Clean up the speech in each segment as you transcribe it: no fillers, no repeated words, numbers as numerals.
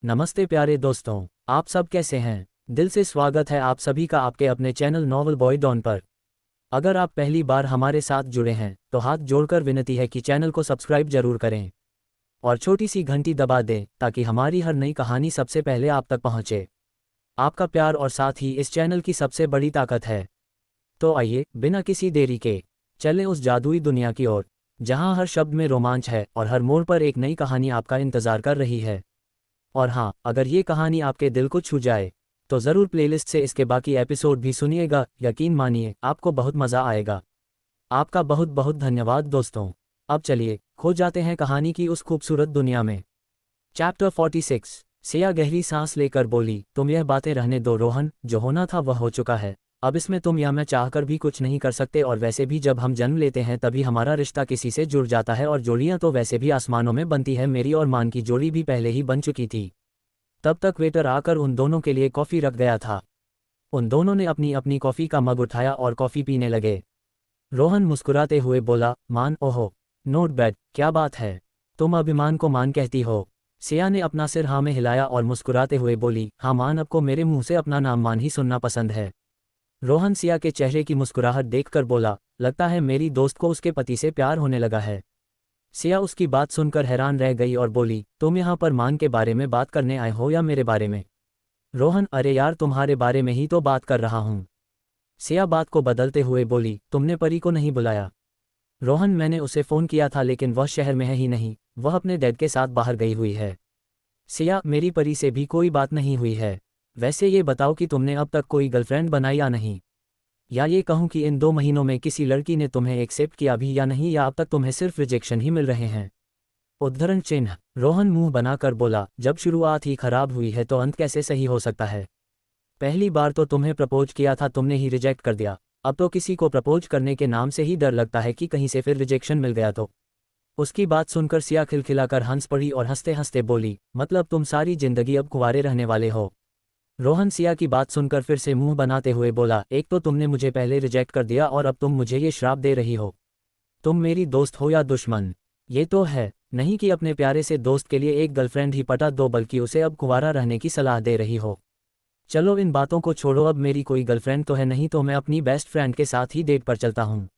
नमस्ते प्यारे दोस्तों, आप सब कैसे हैं? दिल से स्वागत है आप सभी का आपके अपने चैनल नॉवल बॉय डॉन पर। अगर आप पहली बार हमारे साथ जुड़े हैं तो हाथ जोड़कर विनती है कि चैनल को सब्सक्राइब जरूर करें और छोटी सी घंटी दबा दें ताकि हमारी हर नई कहानी सबसे पहले आप तक पहुंचे। आपका प्यार और साथ ही इस चैनल की सबसे बड़ी ताकत है। तो आइए बिना किसी देरी के चलें उस जादुई दुनिया की ओर जहां हर शब्द में रोमांच है और हर मोड़ पर एक नई कहानी आपका इंतजार कर रही है। और हाँ, अगर ये कहानी आपके दिल को छू जाए तो ज़रूर प्लेलिस्ट से इसके बाकी एपिसोड भी सुनिएगा। यकीन मानिए आपको बहुत मज़ा आएगा। आपका बहुत बहुत धन्यवाद दोस्तों। अब चलिए खो जाते हैं कहानी की उस खूबसूरत दुनिया में। चैप्टर 46। सिया गहरी सांस लेकर बोली, तुम यह बातें रहने दो रोहन, जो होना था वह हो चुका है। अब इसमें तुम या मैं चाहकर भी कुछ नहीं कर सकते, और वैसे भी जब हम जन्म लेते हैं तभी हमारा रिश्ता किसी से जुड़ जाता है, और जोड़ियां तो वैसे भी आसमानों में बनती है। मेरी और मान की जोड़ी भी पहले ही बन चुकी थी। तब तक वेटर आकर उन दोनों के लिए कॉफ़ी रख गया था। उन दोनों ने अपनी अपनी कॉफ़ी का मग उठाया और कॉफ़ी पीने लगे। रोहन मुस्कुराते हुए बोला, मान, ओहो, नोट बैड, क्या बात है, तुम अभिमान को मान कहती हो? सिया ने अपना सिर हाँ में हिलाया और मुस्कुराते हुए बोली, हाँ मान, आपको मेरे मुंह से अपना नाम मान ही सुनना पसंद है। रोहन सिया के चेहरे की मुस्कुराहट देखकर बोला, लगता है मेरी दोस्त को उसके पति से प्यार होने लगा है। सिया उसकी बात सुनकर हैरान रह गई और बोली, तुम यहाँ पर मान के बारे में बात करने आए हो या मेरे बारे में? रोहन, अरे यार, तुम्हारे बारे में ही तो बात कर रहा हूँ। सिया बात को बदलते हुए बोली, तुमने परी को नहीं बुलाया? रोहन, मैंने उसे फ़ोन किया था लेकिन वह शहर में है ही नहीं, वह अपने डैड के साथ बाहर गई हुई है। सिया, मेरी परी से भी कोई बात नहीं हुई है। वैसे ये बताओ कि तुमने अब तक कोई गर्लफ्रेंड बनाई या नहीं? या ये कहूँ कि इन 2 महीनों में किसी लड़की ने तुम्हें एक्सेप्ट किया भी या नहीं, या अब तक तुम्हें सिर्फ रिजेक्शन ही मिल रहे हैं? उद्धरण चिन्ह। रोहन मुंह बनाकर बोला, जब शुरुआत ही खराब हुई है तो अंत कैसे सही हो सकता है? पहली बार तो तुम्हें प्रपोज किया था, तुमने ही रिजेक्ट कर दिया। अब तो किसी को प्रपोज करने के नाम से ही डर लगता है कि कहीं से फिर रिजेक्शन मिल गया तो। उसकी बात सुनकर सिया खिलखिलाकर हंस पड़ी और हंसते हंसते बोली, मतलब तुम सारी जिंदगी अब कुंवारे रहने वाले हो? रोहन सिया की बात सुनकर फिर से मुंह बनाते हुए बोला, एक तो तुमने मुझे पहले रिजेक्ट कर दिया और अब तुम मुझे ये श्राप दे रही हो। तुम मेरी दोस्त हो या दुश्मन? ये तो है नहीं कि अपने प्यारे से दोस्त के लिए एक गर्लफ्रेंड ही पटा दो, बल्कि उसे अब कुंवारा रहने की सलाह दे रही हो। चलो इन बातों को छोड़ो, अब मेरी कोई गर्लफ्रेंड तो है नहीं, तो मैं अपनी बेस्ट फ्रेंड के साथ ही डेट पर चलता हूँ।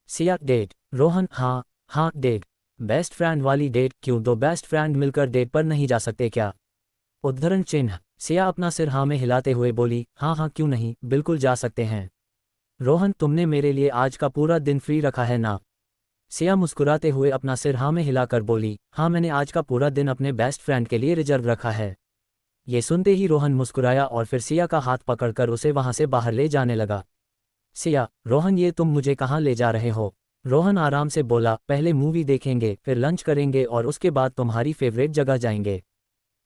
सिया, डेट? रोहन, हाँ हाँ डेट। बेस्ट फ्रेंड वाली डेट? क्यों, दो बेस्ट फ्रेंड मिलकर डेट पर नहीं जा सकते क्या? उद्धरण चिन्ह। सिया अपना सिर हाँ में हिलाते हुए बोली, हाँ हाँ क्यों नहीं, बिल्कुल जा सकते हैं। रोहन, तुमने मेरे लिए आज का पूरा दिन फ्री रखा है ना? सिया मुस्कुराते हुए अपना सिर हाँ में हिलाकर बोली, हाँ मैंने आज का पूरा दिन अपने बेस्ट फ्रेंड के लिए रिजर्व रखा है। ये सुनते ही रोहन मुस्कुराया और फिर सिया का हाथ पकड़कर उसे वहां से बाहर ले जाने लगा। सिया, रोहन, ये तुम मुझे कहाँ ले जा रहे हो? रोहन आराम से बोला, पहले मूवी देखेंगे, फिर लंच करेंगे और उसके बाद तुम्हारी फेवरेट जगह जाएंगे।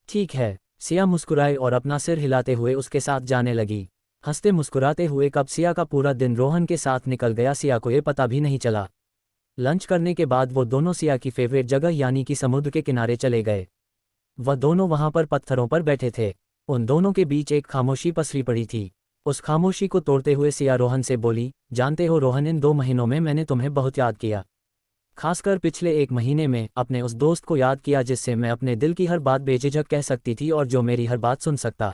ठीक है। सिया मुस्कुराए और अपना सिर हिलाते हुए उसके साथ जाने लगी। हंसते मुस्कुराते हुए कब सिया का पूरा दिन रोहन के साथ निकल गया सिया को ये पता भी नहीं चला। लंच करने के बाद वो दोनों सिया की फेवरेट जगह यानी कि समुद्र के किनारे चले गए। वह दोनों वहां पर पत्थरों पर बैठे थे। उन दोनों के बीच एक खामोशी पसरी पड़ी थी। उस खामोशी को तोड़ते हुए सिया रोहन से बोली, जानते हो रोहन, इन 2 महीनों में मैंने तुम्हें बहुत याद किया। खासकर पिछले 1 महीने में अपने उस दोस्त को याद किया जिससे मैं अपने दिल की हर बात बेझिझक कह सकती थी और जो मेरी हर बात सुन सकता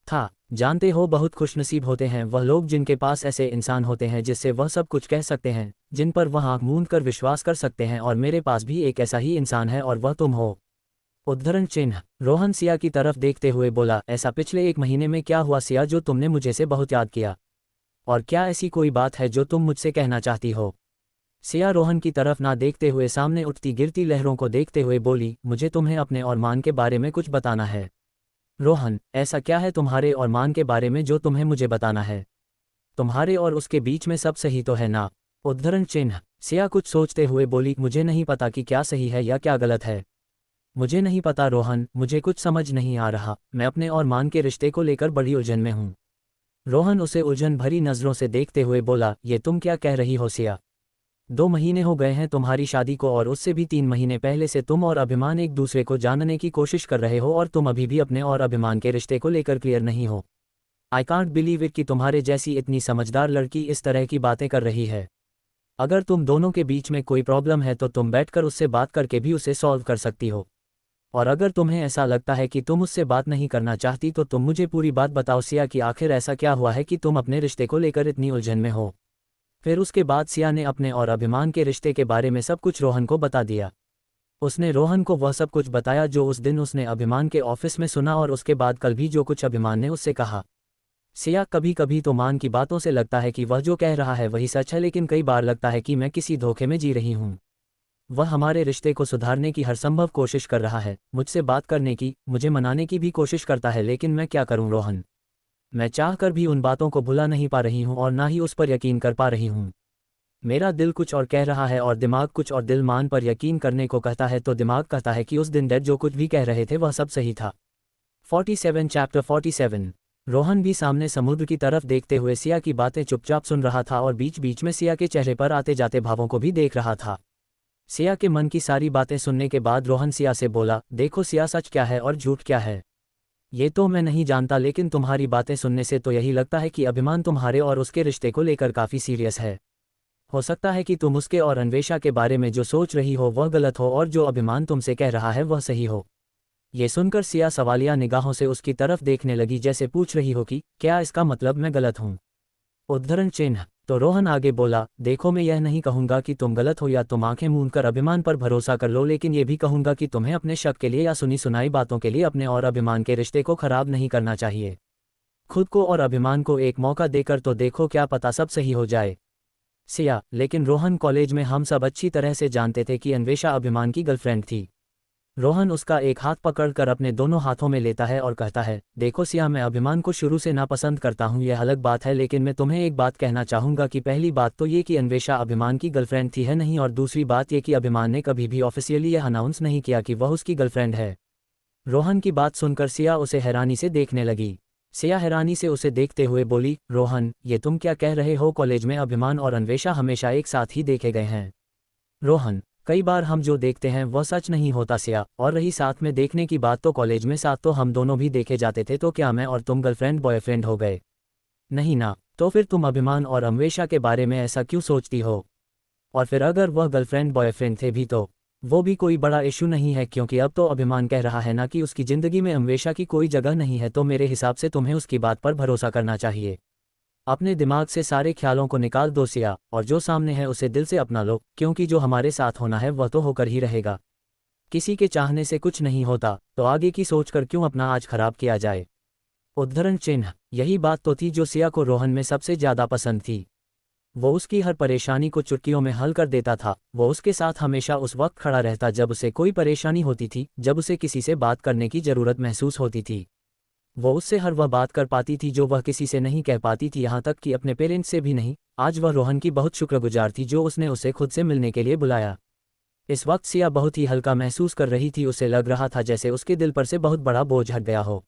था। जानते हो, बहुत खुशनसीब होते हैं वह लोग जिनके पास ऐसे इंसान होते हैं जिससे वह सब कुछ कह सकते हैं, जिन पर वह आंख मूंद कर विश्वास कर सकते हैं, और मेरे पास भी एक ऐसा ही इंसान है और वह तुम हो। उद्धरण चिन्ह। रोहन सिया की तरफ देखते हुए बोला, ऐसा पिछले 1 महीने में क्या हुआ सिया जो तुमने मुझे से बहुत याद किया? और क्या ऐसी कोई बात है जो तुम मुझसे कहना चाहती हो? सिया रोहन की तरफ ना देखते हुए सामने उठती गिरती लहरों को देखते हुए बोली, मुझे तुम्हें अपने और मान के बारे में कुछ बताना है। रोहन, ऐसा क्या है तुम्हारे और मान के बारे में जो तुम्हें मुझे बताना है? तुम्हारे और उसके बीच में सब सही तो है ना? उद्धरण चिन्ह। सिया कुछ सोचते हुए बोली, मुझे नहीं पता कि क्या सही है या क्या गलत है। मुझे नहीं पता रोहन, मुझे कुछ समझ नहीं आ रहा। मैं अपने और मान के रिश्ते को लेकर बड़ी उलझन में हूँ। रोहन उसे उलझन भरी नज़रों से देखते हुए बोला, ये तुम क्या कह रही हो सिया? 2 महीने हो गए हैं तुम्हारी शादी को, और उससे भी 3 महीने पहले से तुम और अभिमान एक दूसरे को जानने की कोशिश कर रहे हो, और तुम अभी भी अपने और अभिमान के रिश्ते को लेकर क्लियर नहीं हो। आई कांट बिलीव इट कि तुम्हारे जैसी इतनी समझदार लड़की इस तरह की बातें कर रही है। अगर तुम दोनों के बीच में कोई प्रॉब्लम है तो तुम बैठकर उससे बात करके भी उसे सॉल्व कर सकती हो। और अगर तुम्हें ऐसा लगता है कि तुम मुझसे बात नहीं करना चाहती तो तुम मुझे पूरी बात बताओ सिया कि आखिर ऐसा क्या हुआ है कि तुम अपने रिश्ते को लेकर इतनी उलझन में हो। फिर उसके बाद सिया ने अपने और अभिमान के रिश्ते के बारे में सब कुछ रोहन को बता दिया। उसने रोहन को वह सब कुछ बताया जो उस दिन उसने अभिमान के ऑफिस में सुना और उसके बाद कल भी जो कुछ अभिमान ने उससे कहा। सिया कभी कभी तो मान की बातों से लगता है कि वह जो कह रहा है वही सच है, लेकिन कई बार लगता है कि मैं किसी धोखे में जी रही हूँ। वह हमारे रिश्ते को सुधारने की हर संभव कोशिश कर रहा है, मुझसे बात करने की, मुझे मनाने की भी कोशिश करता है, लेकिन मैं क्या करूं रोहन। मैं चाहकर भी उन बातों को भुला नहीं पा रही हूं और ना ही उस पर यकीन कर पा रही हूं। मेरा दिल कुछ और कह रहा है और दिमाग कुछ और। दिल मान पर यकीन करने को कहता है तो दिमाग कहता है कि उस दिन डैड जो कुछ भी कह रहे थे वह सब सही था। 47 चैप्टर 47। रोहन भी सामने समुद्र की तरफ देखते हुए सिया की बातें चुपचाप सुन रहा था और बीच बीच में सिया के चेहरे पर आते जाते भावों को भी देख रहा था। सिया के मन की सारी बातें सुनने के बाद रोहन सिया से बोला, देखो सिया, सच क्या है और झूठ क्या है ये तो मैं नहीं जानता, लेकिन तुम्हारी बातें सुनने से तो यही लगता है कि अभिमान तुम्हारे और उसके रिश्ते को लेकर काफ़ी सीरियस है। हो सकता है कि तुम उसके और अन्वेषा के बारे में जो सोच रही हो वह गलत हो और जो अभिमान तुमसे कह रहा है वह सही हो। ये सुनकर सिया सवालिया निगाहों से उसकी तरफ देखने लगी, जैसे पूछ रही हो कि क्या इसका मतलब मैं गलत हूँ। उद्धरण चिन्ह। तो रोहन आगे बोला, देखो मैं यह नहीं कहूंगा कि तुम गलत हो या तुम आंखें मूंद कर अभिमान पर भरोसा कर लो, लेकिन ये भी कहूंगा कि तुम्हें अपने शक के लिए या सुनी सुनाई बातों के लिए अपने और अभिमान के रिश्ते को खराब नहीं करना चाहिए। खुद को और अभिमान को एक मौका देकर तो देखो, क्या पता सब सही हो जाए। सिया, लेकिन रोहन, कॉलेज में हम सब अच्छी तरह से जानते थे कि अन्वेषा अभिमान की गर्लफ्रेंड थी। रोहन उसका एक हाथ पकड़कर अपने दोनों हाथों में लेता है और कहता है, देखो सिया, मैं अभिमान को शुरू से नापसंद करता हूँ, यह अलग बात है, लेकिन मैं तुम्हें एक बात कहना चाहूँगा कि पहली बात तो ये कि अन्वेषा अभिमान की गर्लफ्रेंड थी है नहीं, और दूसरी बात ये कि अभिमान ने कभी भी ऑफिशियली यह अनाउंस नहीं किया कि वह उसकी गर्लफ्रेंड है। रोहन की बात सुनकर सिया उसे हैरानी से देखने लगी। सिया हैरानी से उसे देखते हुए बोली, रोहन, ये तुम क्या कह रहे हो? कॉलेज में अभिमान और अन्वेषा हमेशा एक साथ ही देखे गए हैं। रोहन, कई बार हम जो देखते हैं वह सच नहीं होता सिया, और रही साथ में देखने की बात तो कॉलेज में साथ तो हम दोनों भी देखे जाते थे, तो क्या मैं और तुम गर्लफ्रेंड बॉयफ्रेंड हो गए? नहीं ना। तो फिर तुम अभिमान और अन्वेषा के बारे में ऐसा क्यों सोचती हो? और फिर अगर वह गर्लफ्रेंड बॉयफ्रेंड थे भी तो वो भी कोई बड़ा इशू नहीं है, क्योंकि अब तो अभिमान कह रहा है ना कि उसकी ज़िंदगी में अन्वेषा की कोई जगह नहीं है, तो मेरे हिसाब से तुम्हें उसकी बात पर भरोसा करना चाहिए। अपने दिमाग से सारे ख्यालों को निकाल दो सिया, और जो सामने है उसे दिल से अपना लो, क्योंकि जो हमारे साथ होना है वह तो होकर ही रहेगा। किसी के चाहने से कुछ नहीं होता, तो आगे की सोचकर क्यों अपना आज खराब किया जाए। उद्धरण चिन्ह। यही बात तो थी जो सिया को रोहन में सबसे ज़्यादा पसंद थी। वो उसकी हर परेशानी को चुटकियों में हल कर देता था। वो उसके साथ हमेशा उस वक्त खड़ा रहता जब उसे कोई परेशानी होती थी, जब उसे किसी से बात करने की ज़रूरत महसूस होती थी। वो उससे हर वह बात कर पाती थी जो वह किसी से नहीं कह पाती थी, यहाँ तक कि अपने पेरेंट्स से भी नहीं। आज वह रोहन की बहुत शुक्रगुजार थी जो उसने उसे खुद से मिलने के लिए बुलाया। इस वक्त सिया बहुत ही हल्का महसूस कर रही थी। उसे लग रहा था जैसे उसके दिल पर से बहुत बड़ा बोझ हट गया हो।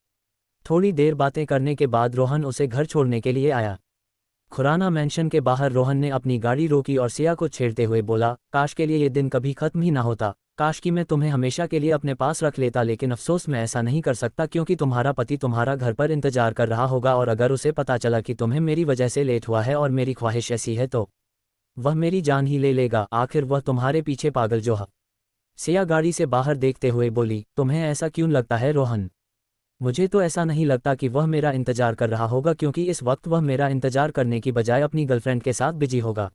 थोड़ी देर बातें करने के बाद रोहन उसे घर छोड़ने के लिए आया। खुराना मैंशन के बाहर रोहन ने अपनी गाड़ी रोकी और सिया को छेड़ते हुए बोला, काश के लिए ये दिन कभी खत्म ही ना होता। काश कि मैं तुम्हें हमेशा के लिए अपने पास रख लेता, लेकिन अफसोस मैं ऐसा नहीं कर सकता, क्योंकि तुम्हारा पति तुम्हारा घर पर इंतजार कर रहा होगा, और अगर उसे पता चला कि तुम्हें मेरी वजह से लेट हुआ है और मेरी ख्वाहिश ऐसी है तो वह मेरी जान ही ले लेगा। आखिर वह तुम्हारे पीछे पागल जो है। सिया गाड़ी से बाहर देखते हुए बोली, तुम्हें ऐसा क्यों लगता है रोहन? मुझे तो ऐसा नहीं लगता कि वह मेरा इंतजार कर रहा होगा, क्योंकि इस वक्त वह मेरा इंतजार करने की बजाय अपनी गर्लफ्रेंड के साथ बिजी होगा।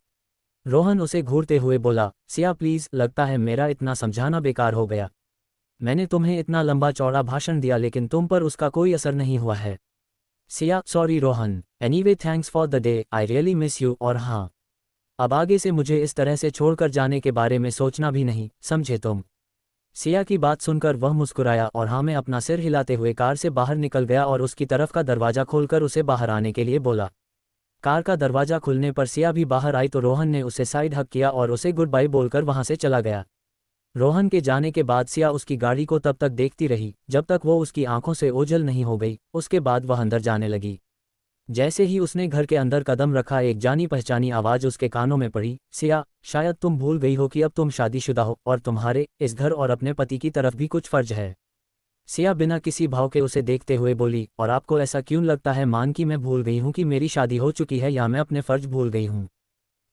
रोहन उसे घूरते हुए बोला, सिया प्लीज़, लगता है मेरा इतना समझाना बेकार हो गया। मैंने तुम्हें इतना लंबा चौड़ा भाषण दिया, लेकिन तुम पर उसका कोई असर नहीं हुआ है। Siya, sorry Rohan, anyway thanks for the day, I really miss you, और हाँ, अब आगे से मुझे इस तरह से छोड़कर जाने के बारे में सोचना भी नहीं, समझे तुम? सिया की बात सुनकर वह मुस्कुराया और हाँ में अपना सिर हिलाते हुए कार से बाहर निकल गया और उसकी तरफ का दरवाज़ा खोलकर उसे बाहर आने के लिए बोला। कार का दरवाज़ा खुलने पर सिया भी बाहर आई तो रोहन ने उसे साइड हक किया और उसे गुड बाय बोलकर वहां से चला गया। रोहन के जाने के बाद सिया उसकी गाड़ी को तब तक देखती रही जब तक वो उसकी आंखों से ओझल नहीं हो गई। उसके बाद वह अंदर जाने लगी। जैसे ही उसने घर के अंदर कदम रखा, एक जानी पहचानी आवाज़ उसके कानों में पड़ी, सिया, शायद तुम भूल गई हो कि अब तुम शादीशुदा हो और तुम्हारे इस घर और अपने पति की तरफ भी कुछ फ़र्ज है। सिया बिना किसी भाव के उसे देखते हुए बोली, और आपको ऐसा क्यों लगता है मान कि मैं भूल गई हूँ कि मेरी शादी हो चुकी है, या मैं अपने फ़र्ज भूल गई हूँ?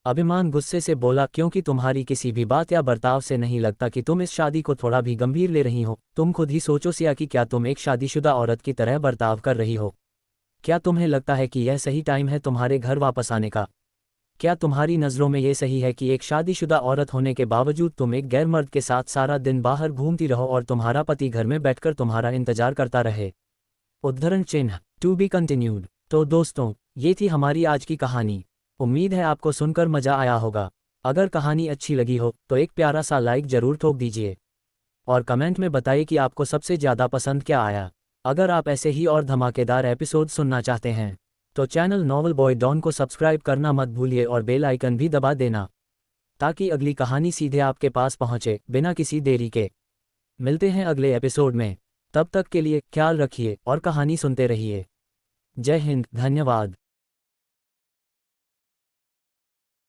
अभिमान गुस्से से बोला, क्योंकि तुम्हारी किसी भी बात या बर्ताव से नहीं लगता कि तुम इस शादी को थोड़ा भी गंभीर ले रही हो। तुम खुद ही सोचो सिया कि क्या तुम एक शादीशुदा औरत की तरह बर्ताव कर रही हो? क्या तुम्हें लगता है कि यह सही टाइम है तुम्हारे घर वापस आने का? क्या तुम्हारी नज़रों में ये सही है कि एक शादीशुदा औरत होने के बावजूद तुम एक गैर मर्द के साथ सारा दिन बाहर घूमती रहो और तुम्हारा पति घर में बैठकर तुम्हारा इंतजार करता रहे? उद्धरण चिन्ह टू बी कंटिन्यूड। तो दोस्तों, ये थी हमारी आज की कहानी। उम्मीद है आपको सुनकर मजा आया होगा। अगर कहानी अच्छी लगी हो तो एक प्यारा सा लाइक जरूर ठोक दीजिए और कमेंट में बताइए कि आपको सबसे ज़्यादा पसंद क्या आया। अगर आप ऐसे ही और धमाकेदार एपिसोड सुनना चाहते हैं तो चैनल नॉवल बॉय डॉन को सब्सक्राइब करना मत भूलिए और बेल आइकन भी दबा देना, ताकि अगली कहानी सीधे आपके पास पहुंचे बिना किसी देरी के। मिलते हैं अगले एपिसोड में। तब तक के लिए ख्याल रखिए और कहानी सुनते रहिए। जय हिंद, धन्यवाद।